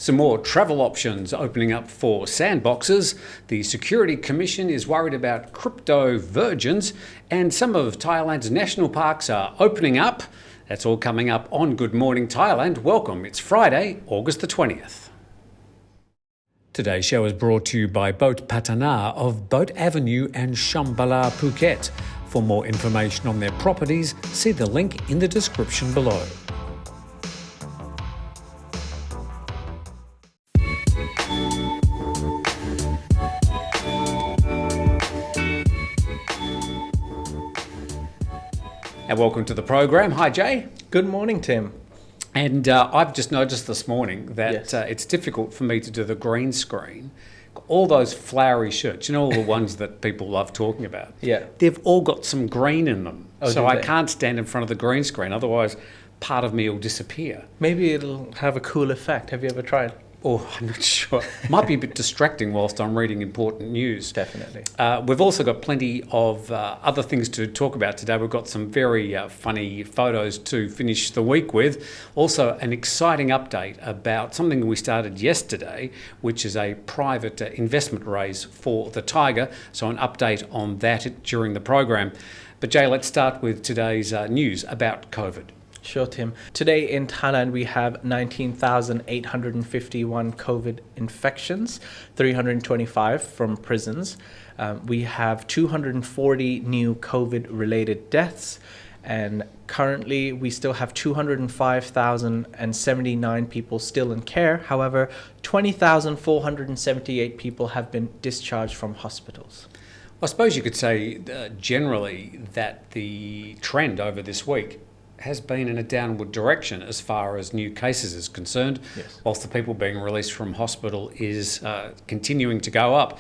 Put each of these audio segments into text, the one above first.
Some more travel options opening up for sandboxes. The Security Commission is worried about crypto virgins, and some of Thailand's national parks are opening up. That's all coming up on Good Morning Thailand. Welcome. It's Friday, August the 20th. Today's show is brought to you by Boat Patana of Boat Avenue and Shambhala, Phuket. For more information on their properties, see the link in the description below. And welcome to the program. Hi, Jay. Good morning, Tim. And I've just noticed this morning that it's difficult for me to do the green screen. All those flowery shirts, you know, all the ones that people love talking about. Yeah. They've all got some green in them. Oh, so I can't stand in front of the green screen. Otherwise, part of me will disappear. Maybe it'll have a cool effect. Have you ever tried? Oh, I'm not sure. Might be a bit distracting whilst I'm reading important news. Definitely. We've also got plenty of other things to talk about today. We've got some very funny photos to finish the week with. Also, an exciting update about something we started yesterday, which is a private investment raise for the Thaiger. So an update on that during the program. But Jay, let's start with today's news about COVID. Sure, Tim. Today in Thailand, we have 19,851 COVID infections, 325 from prisons. We have 240 new COVID-related deaths, and currently we still have 205,079 people still in care. However, 20,478 people have been discharged from hospitals. I suppose you could say generally that the trend over this week has been in a downward direction as far as new cases is concerned, whilst the people being released from hospital is continuing to go up.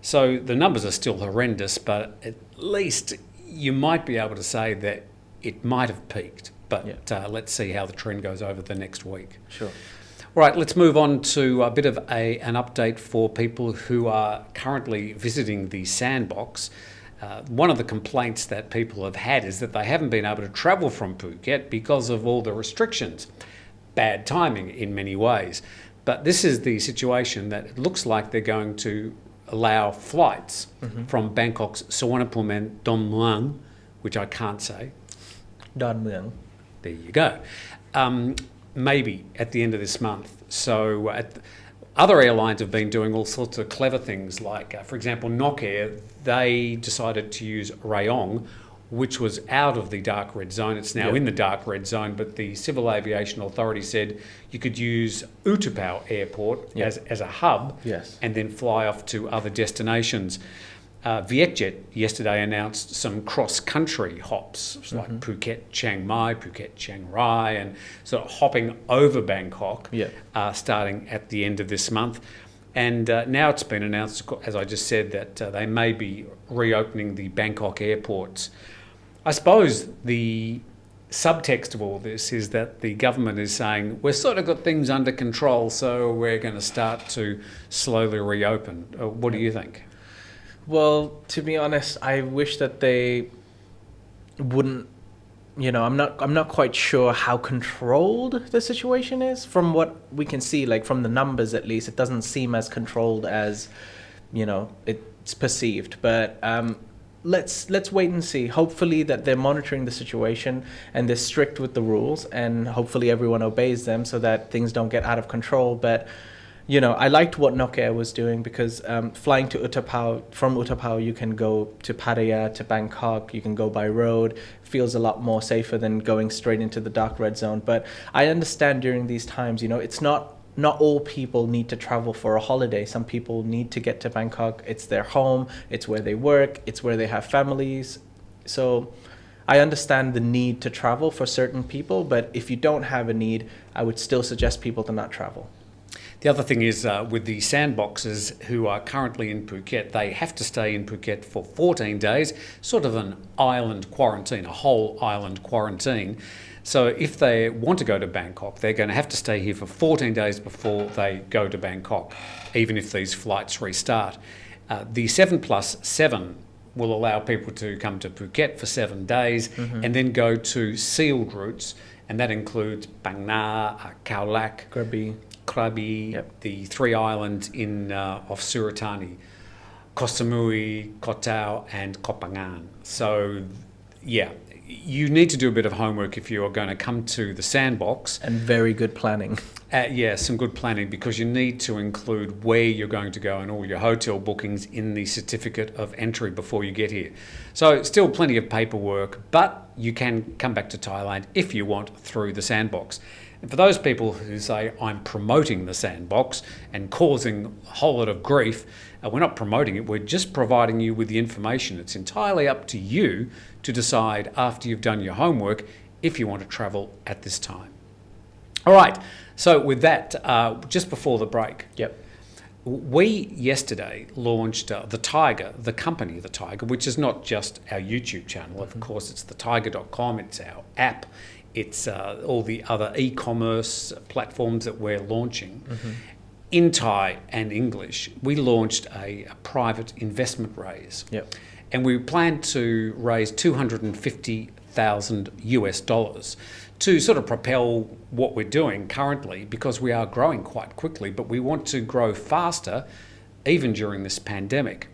So the numbers are still horrendous, but at least you might be able to say that it might have peaked. But let's see how the trend goes over the next week. Sure. All right, let's move on to a bit of an update for people who are currently visiting the Sandbox. One of the complaints that people have had is that they haven't been able to travel from Phuket because of all the restrictions. Bad timing in many ways. But this is the situation that it looks like they're going to allow flights from Bangkok's Suvarnabhumi and Don Mueang, which I can't say. Don Mueang. There you go. Maybe at the end of this month. So other airlines have been doing all sorts of clever things, like, for example, Nok Air, they decided to use Rayong, which was out of the dark red zone. It's now in the dark red zone, but the Civil Aviation Authority said you could use Utapao Airport as a hub and then fly off to other destinations. Vietjet yesterday announced some cross-country hops, like Phuket, Chiang Mai, Phuket, Chiang Rai, and sort of hopping over Bangkok starting at the end of this month. And now it's been announced, as I just said, that they may be reopening the Bangkok airports. I suppose the subtext of all this is that the government is saying, we've sort of got things under control, so we're going to start to slowly reopen. What do you think? Well, to be honest, I wish that they wouldn't, I'm not quite sure how controlled the situation is. From what we can see, like from the numbers at least, it doesn't seem as controlled as, it's perceived. But let's wait and see. Hopefully that they're monitoring the situation and they're strict with the rules, and hopefully everyone obeys them so that things don't get out of control. But I liked what Nok Air was doing, because flying to from Utapao, you can go to Pattaya, to Bangkok, you can go by road. Feels a lot more safer than going straight into the dark red zone. But I understand during these times, it's not all people need to travel for a holiday. Some people need to get to Bangkok. It's their home, it's where they work, it's where they have families. So I understand the need to travel for certain people, but if you don't have a need, I would still suggest people to not travel. The other thing is with the sandboxers who are currently in Phuket, they have to stay in Phuket for 14 days, sort of an island quarantine, a whole island quarantine. So if they want to go to Bangkok, they're going to have to stay here for 14 days before they go to Bangkok, even if these flights restart. The 7+7 will allow people to come to Phuket for 7 days and then go to sealed routes, and that includes Phang Nga, Khao Lak, Krabi, Yep. the 3 islands off Suratani, Koh Samui, Koh Tao, and Koh Phangan. So, yeah, you need to do a bit of homework if you are going to come to the Sandbox. And very good planning. Yeah, some good planning, because you need to include where you're going to go and all your hotel bookings in the certificate of entry before you get here. So still plenty of paperwork, but you can come back to Thailand if you want through the Sandbox. And for those people who say, I'm promoting the Sandbox and causing a whole lot of grief, we're not promoting it, we're just providing you with the information. It's entirely up to you to decide after you've done your homework if you want to travel at this time. All right, so with that, just before the break, Yep. we yesterday launched the Thaiger, the company, the Thaiger, which is not just our YouTube channel. Of course, it's thethaiger.com, it's our app, it's all the other e-commerce platforms that we're launching. In Thai and English, we launched a private investment raise. Yep. And we plan to raise $250,000 US to sort of propel what we're doing currently, because we are growing quite quickly, but we want to grow faster even during this pandemic.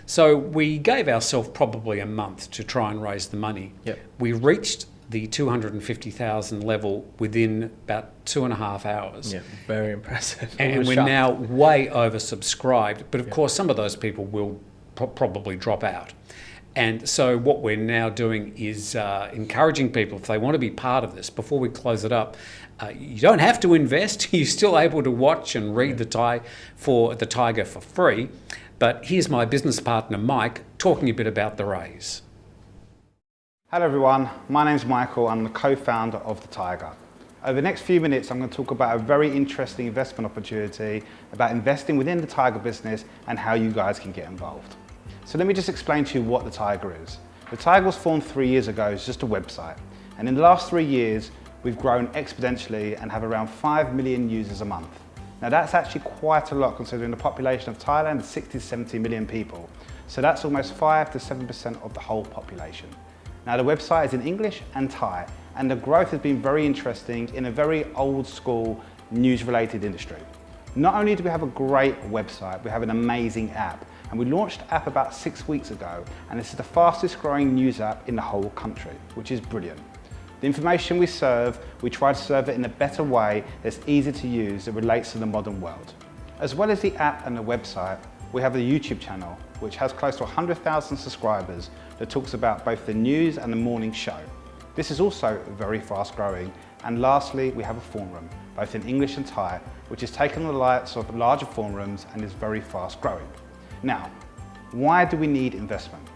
So we gave ourselves probably a month to try and raise the money. Yep. We reached the 250,000 level within about 2.5 hours. Yeah, very impressive. And we're now way oversubscribed. But of course, some of those people will probably drop out. And so what we're now doing is encouraging people, if they want to be part of this, before we close it up, you don't have to invest. You're still able to watch and read the Thaiger for free. But here's my business partner, Mike, talking a bit about the raise. Hello everyone, my name's Michael. I'm the co-founder of the Thaiger. Over the next few minutes, I'm going to talk about a very interesting investment opportunity, about investing within the Thaiger business and how you guys can get involved. So let me just explain to you what the Thaiger is. The Thaiger was formed 3 years ago. It's just a website. And in the last 3 years, we've grown exponentially and have around 5 million users a month. Now that's actually quite a lot considering the population of Thailand is 60 to 70 million people. So that's almost 5 to 7% of the whole population. Now the website is in English and Thai, and the growth has been very interesting in a very old school news related industry. Not only do we have a great website, we have an amazing app, and we launched the app about 6 weeks ago, and this is the fastest growing news app in the whole country, which is brilliant. The information we serve, we try to serve it in a better way that's easy to use that relates to the modern world. As well as the app and the website, we have a YouTube channel which has close to 100,000 subscribers that talks about both the news and the morning show. This is also very fast growing. And lastly, we have a forum, both in English and Thai, which has taken the likes of larger forums and is very fast growing. Now, why do we need investment?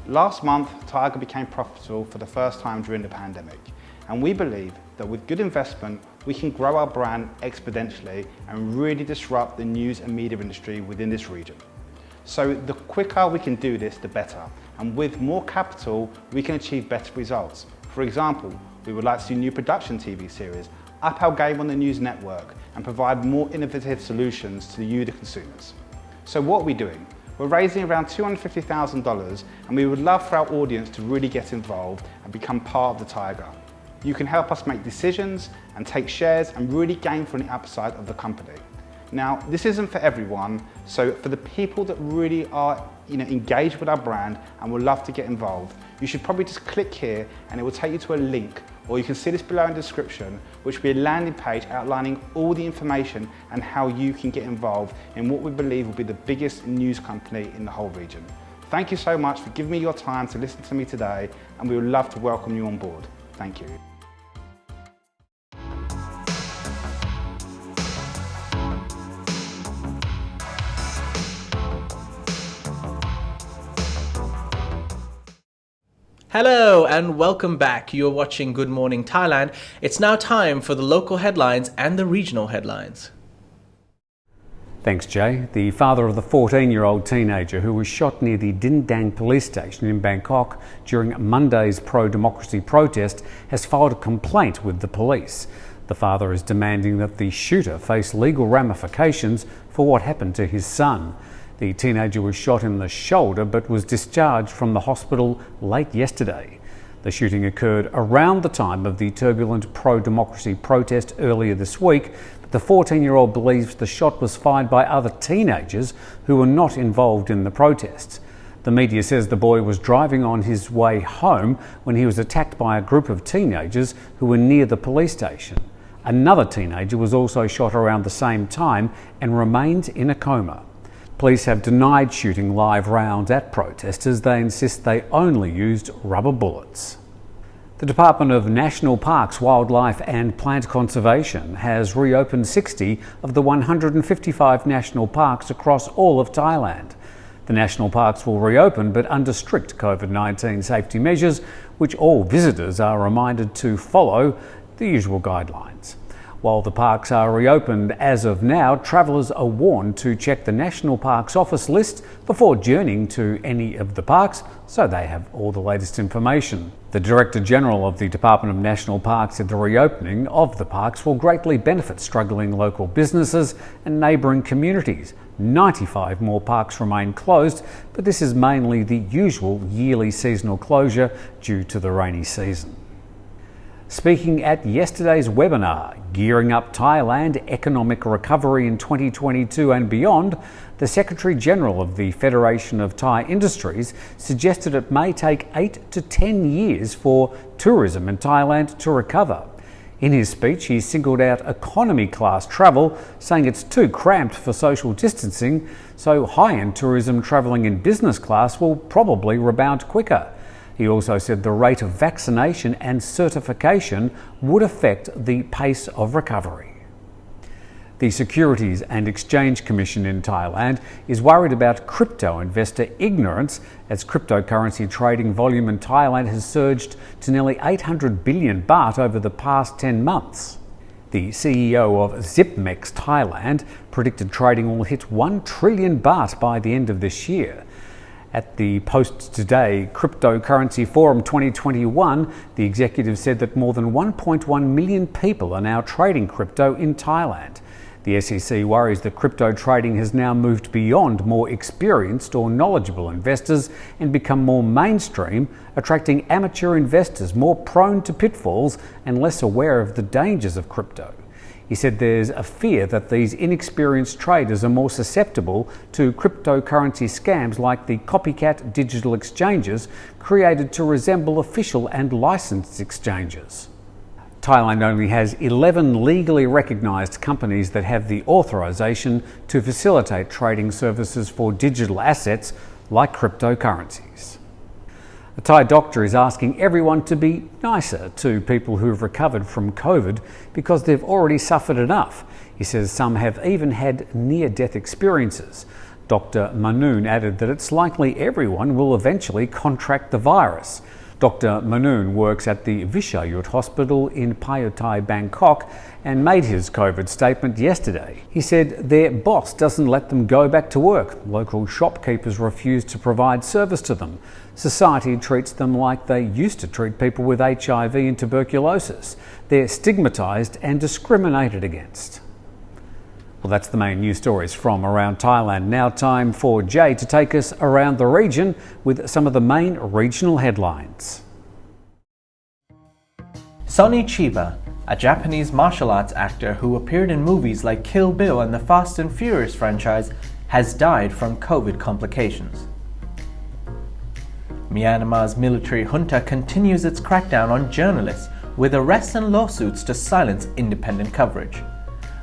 Last month, Thaiger became profitable for the first time during the pandemic. And we believe that with good investment, we can grow our brand exponentially and really disrupt the news and media industry within this region. So the quicker we can do this, the better. And with more capital, we can achieve better results. For example, we would like to do new production TV series, up our game on the news network, and provide more innovative solutions to you, the consumers. So what are we doing? We're raising around $250,000, and we would love for our audience to really get involved and become part of the Thaiger. You can help us make decisions and take shares and really gain from the upside of the company. Now, this isn't for everyone, so for the people that really are engaged with our brand and would love to get involved, you should probably just click here and it will take you to a link, or you can see this below in the description, which will be a landing page outlining all the information and how you can get involved in what we believe will be the biggest news company in the whole region. Thank you so much for giving me your time to listen to me today, and we would love to welcome you on board. Thank you. Hello and welcome back. You're watching Good Morning Thailand. It's now time for the local headlines and the regional headlines. Thanks, Jay. The father of the 14-year-old teenager who was shot near the Din Daeng Police Station in Bangkok during Monday's pro-democracy protest has filed a complaint with the police. The father is demanding that the shooter face legal ramifications for what happened to his son. The teenager was shot in the shoulder but was discharged from the hospital late yesterday. The shooting occurred around the time of the turbulent pro-democracy protest earlier this week, but the 14-year-old believes the shot was fired by other teenagers who were not involved in the protests. The media says the boy was driving on his way home when he was attacked by a group of teenagers who were near the police station. Another teenager was also shot around the same time and remains in a coma. Police have denied shooting live rounds at protesters. They insist they only used rubber bullets. The Department of National Parks, Wildlife and Plant Conservation has reopened 60 of the 155 national parks across all of Thailand. The national parks will reopen, but under strict COVID-19 safety measures, which all visitors are reminded to follow the usual guidelines. While the parks are reopened as of now, travellers are warned to check the National Parks Office list before journeying to any of the parks, so they have all the latest information. The Director General of the Department of National Parks said the reopening of the parks will greatly benefit struggling local businesses and neighbouring communities. 95 more parks remain closed, but this is mainly the usual yearly seasonal closure due to the rainy season. Speaking at yesterday's webinar, Gearing Up Thailand, Economic Recovery in 2022 and Beyond, the Secretary-General of the Federation of Thai Industries suggested it may take 8 to 10 years for tourism in Thailand to recover. In his speech, he singled out economy class travel, saying it's too cramped for social distancing, so high-end tourism travelling in business class will probably rebound quicker. He also said the rate of vaccination and certification would affect the pace of recovery. The Securities and Exchange Commission in Thailand is worried about crypto investor ignorance as cryptocurrency trading volume in Thailand has surged to nearly 800 billion baht over the past 10 months. The CEO of ZipMex Thailand predicted trading will hit 1 trillion baht by the end of this year. At the Post Today Cryptocurrency Forum 2021, the executive said that more than 1.1 million people are now trading crypto in Thailand. The SEC worries that crypto trading has now moved beyond more experienced or knowledgeable investors and become more mainstream, attracting amateur investors more prone to pitfalls and less aware of the dangers of crypto. He said there's a fear that these inexperienced traders are more susceptible to cryptocurrency scams like the copycat digital exchanges created to resemble official and licensed exchanges. Thailand only has 11 legally recognised companies that have the authorisation to facilitate trading services for digital assets like cryptocurrencies. A Thai doctor is asking everyone to be nicer to people who have recovered from COVID because they've already suffered enough. He says some have even had near-death experiences. Dr. Manoon added that it's likely everyone will eventually contract the virus. Dr. Manoon works at the Vishayut Hospital in Payotai, Bangkok, and made his COVID statement yesterday. He said their boss doesn't let them go back to work. Local shopkeepers refuse to provide service to them. Society treats them like they used to treat people with HIV and tuberculosis. They're stigmatised and discriminated against. Well, that's the main news stories from around Thailand. Now time for Jay to take us around the region with some of the main regional headlines. Sonny Chiba, a Japanese martial arts actor who appeared in movies like Kill Bill and the Fast and Furious franchise, has died from COVID complications. Myanmar's military junta continues its crackdown on journalists with arrests and lawsuits to silence independent coverage.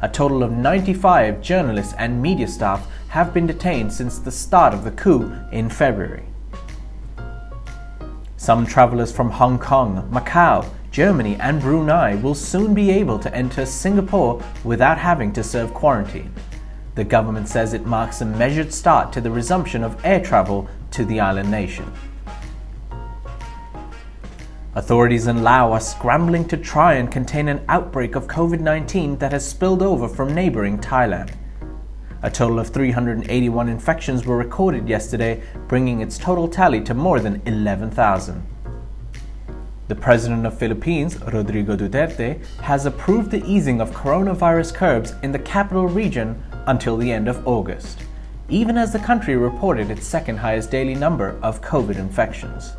A total of 95 journalists and media staff have been detained since the start of the coup in February. Some travellers from Hong Kong, Macau, Germany and Brunei will soon be able to enter Singapore without having to serve quarantine. The government says it marks a measured start to the resumption of air travel to the island nation. Authorities in Laos are scrambling to try and contain an outbreak of COVID-19 that has spilled over from neighbouring Thailand. A total of 381 infections were recorded yesterday, bringing its total tally to more than 11,000. The President of Philippines, Rodrigo Duterte, has approved the easing of coronavirus curbs in the capital region until the end of August, even as the country reported its second highest daily number of COVID infections.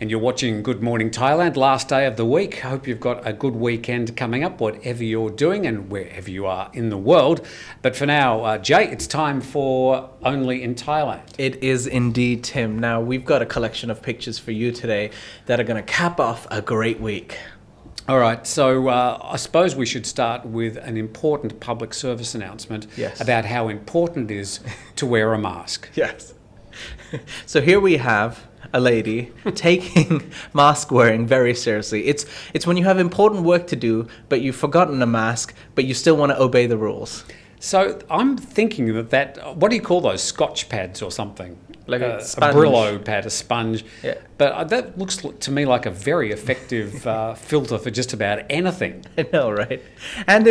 And you're watching Good Morning Thailand, last day of the week. Hope you've got a good weekend coming up, whatever you're doing and wherever you are in the world. But for now, Jay, it's time for Only in Thailand. It is indeed, Tim. Now, we've got a collection of pictures for you today that are going to cap off a great week. All right, so I suppose we should start with an important public service announcement about how important it is to wear a mask. Yes. So here we have a lady taking mask wearing very seriously. It's when you have important work to do, but you've forgotten a mask, but you still want to obey the rules. So I'm thinking that what do you call those, Scotch pads or something? Like a Brillo pad, a sponge. Yeah. But that looks to me like a very effective filter for just about anything. I know, right? And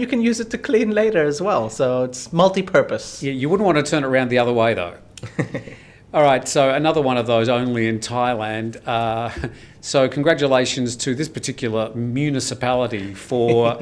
you can use it to clean later as well. So it's multi-purpose. Yeah, you wouldn't want to turn it around the other way though. All right, so another one of those only in Thailand. So congratulations to this particular municipality for,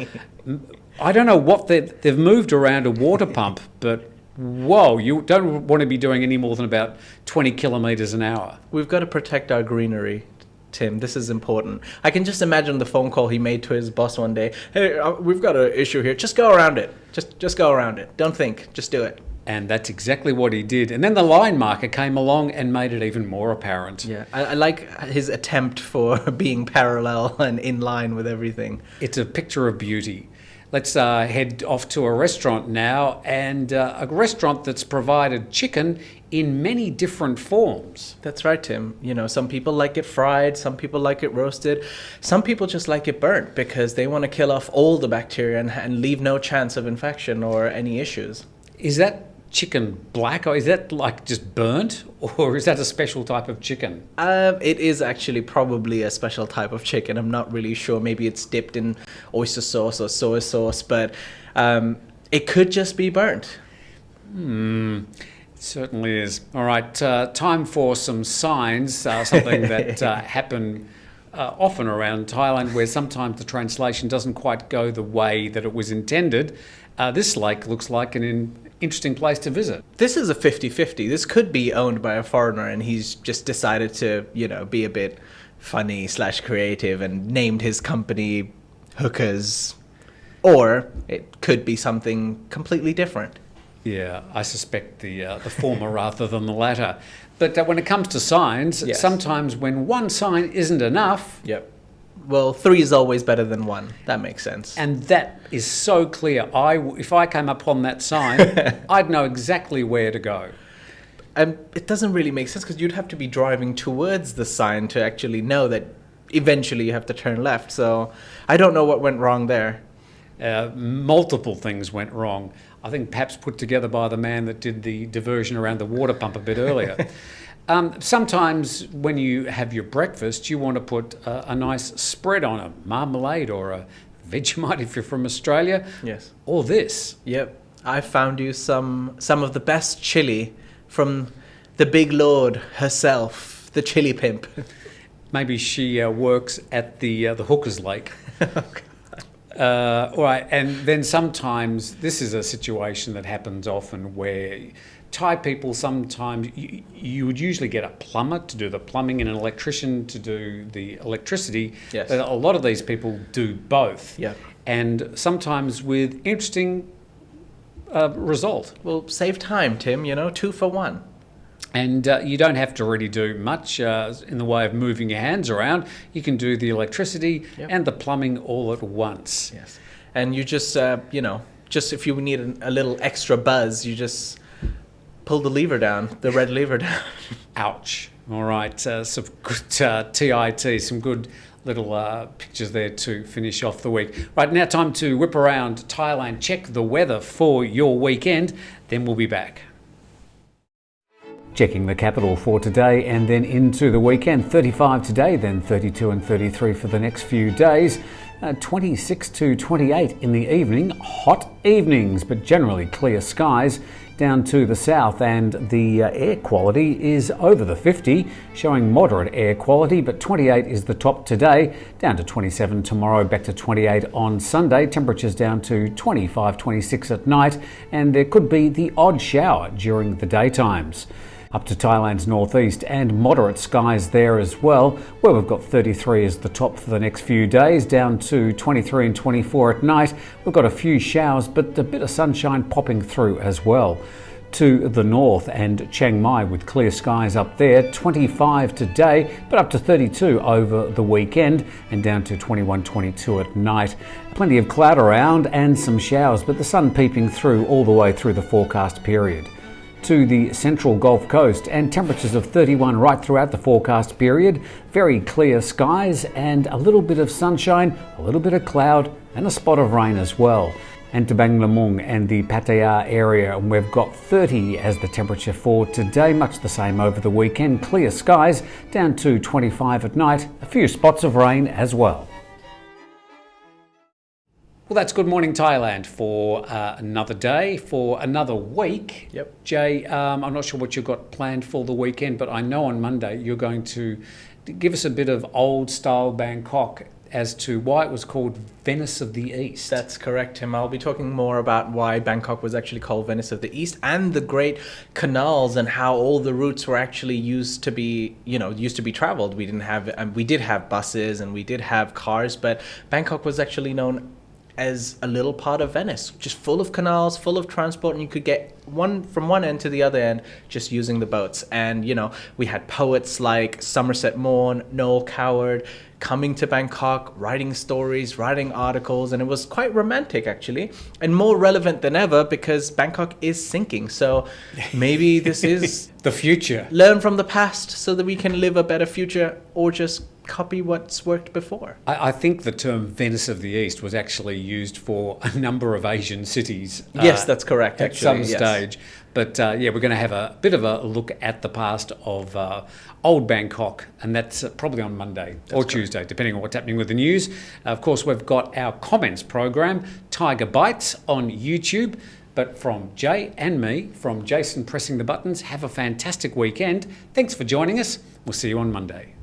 I don't know what they've moved around a water pump, but whoa, you don't want to be doing any more than about 20 kilometres an hour. We've got to protect our greenery, Tim. This is important. I can just imagine the phone call he made to his boss one day. Hey, we've got an issue here. Just go around it. Just go around it. Don't think. Just do it. And that's exactly what he did. And then the line marker came along and made it even more apparent. Yeah, I like his attempt for being parallel and in line with everything. It's a picture of beauty. Let's head off to a restaurant now, and a restaurant that's provided chicken in many different forms. That's right, Tim. You know, some people like it fried, some people like it roasted, some people just like it burnt because they want to kill off all the bacteria and leave no chance of infection or any issues. Is that chicken black, or is that like just burnt, or is that a special type of chicken? It is actually probably a special type of chicken. I'm not really sure. Maybe it's dipped in oyster sauce or soy sauce, but it could just be burnt. It certainly is. All right, time for some signs, something that happen often around Thailand, where sometimes the translation doesn't quite go the way that it was intended. This lake looks like an interesting place to visit. This is a 50-50. This could be owned by a foreigner and he's just decided to, be a bit funny / creative and named his company Hookers. Or it could be something completely different. Yeah, I suspect the former rather than the latter. But when it comes to signs, sometimes when one sign isn't enough... Yep. Well, 3 is always better than 1. That makes sense. And that is so clear. If I came upon that sign, I'd know exactly where to go. And it doesn't really make sense because you'd have to be driving towards the sign to actually know that eventually you have to turn left. So I don't know what went wrong there. Multiple things went wrong. I think perhaps put together by the man that did the diversion around the water pump a bit earlier. Sometimes when you have your breakfast, you want to put a nice spread on a marmalade or a Vegemite if you're from Australia. Yes. Or this. Yep. I found you some of the best chili from the big lord herself, the chili pimp. Maybe she works at the Hookers Lake. All right, and then sometimes this is a situation that happens often where Thai people sometimes, you would usually get a plumber to do the plumbing and an electrician to do the electricity. Yes. But a lot of these people do both. Yeah. And sometimes with interesting result. Well, save time, Tim, 2 for 1. And you don't have to really do much in the way of moving your hands around. You can do the electricity and the plumbing all at once. Yes. And you just, just if you need a little extra buzz, you just pull the lever down, the red lever down. Ouch. All right. Some good TIT, some good little pictures there to finish off the week. Right, now time to whip around Thailand, check the weather for your weekend. Then we'll be back. Checking the capital for today and then into the weekend. 35 today, then 32 and 33 for the next few days. 26 to 28 in the evening. Hot evenings, but generally clear skies. Down to the south, and the air quality is over the 50, showing moderate air quality, but 28 is the top today, down to 27 tomorrow, back to 28 on Sunday. Temperatures down to 25, 26 at night, and there could be the odd shower during the daytimes. Up to Thailand's northeast and moderate skies there as well, where we've got 33 as the top for the next few days, down to 23 and 24 at night. We've got a few showers, but a bit of sunshine popping through as well. To the north and Chiang Mai with clear skies up there, 25 today, but up to 32 over the weekend and down to 21, 22 at night. Plenty of cloud around and some showers, but the sun peeping through all the way through the forecast period. To the central Gulf Coast and temperatures of 31 right throughout the forecast period, very clear skies and a little bit of sunshine, a little bit of cloud and a spot of rain as well. And to Bang Lamung and the Pattaya area, and we've got 30 as the temperature for today, much the same over the weekend, clear skies down to 25 at night, a few spots of rain as well. Well, that's Good Morning Thailand for another day, for another week. Yep. Jay, I'm not sure what you've got planned for the weekend, but I know on Monday you're going to give us a bit of old style Bangkok as to why it was called Venice of the East. That's correct, Tim. I'll be talking more about why Bangkok was actually called Venice of the East and the great canals and how all the routes were actually used to be traveled. We did have buses and we did have cars, but Bangkok was actually known as a little part of Venice, just full of canals, full of transport, and you could get from one end to the other end just using the boats. And we had poets like Somerset Maugham, Noel Coward coming to Bangkok, writing stories, writing articles, and it was quite romantic actually, and more relevant than ever because Bangkok is sinking. So maybe this is the future. Learn from the past so that we can live a better future, or just copy what's worked before. I think the term Venice of the East was actually used for a number of Asian cities. Yes, that's correct. At some stage. But we're going to have a bit of a look at the past of old Bangkok, and that's probably on Monday or Tuesday, depending on what's happening with the news. Of course, we've got our comments program, Tiger Bites, on YouTube. But from Jay and me, from Jason pressing the buttons, have a fantastic weekend. Thanks for joining us. We'll see you on Monday.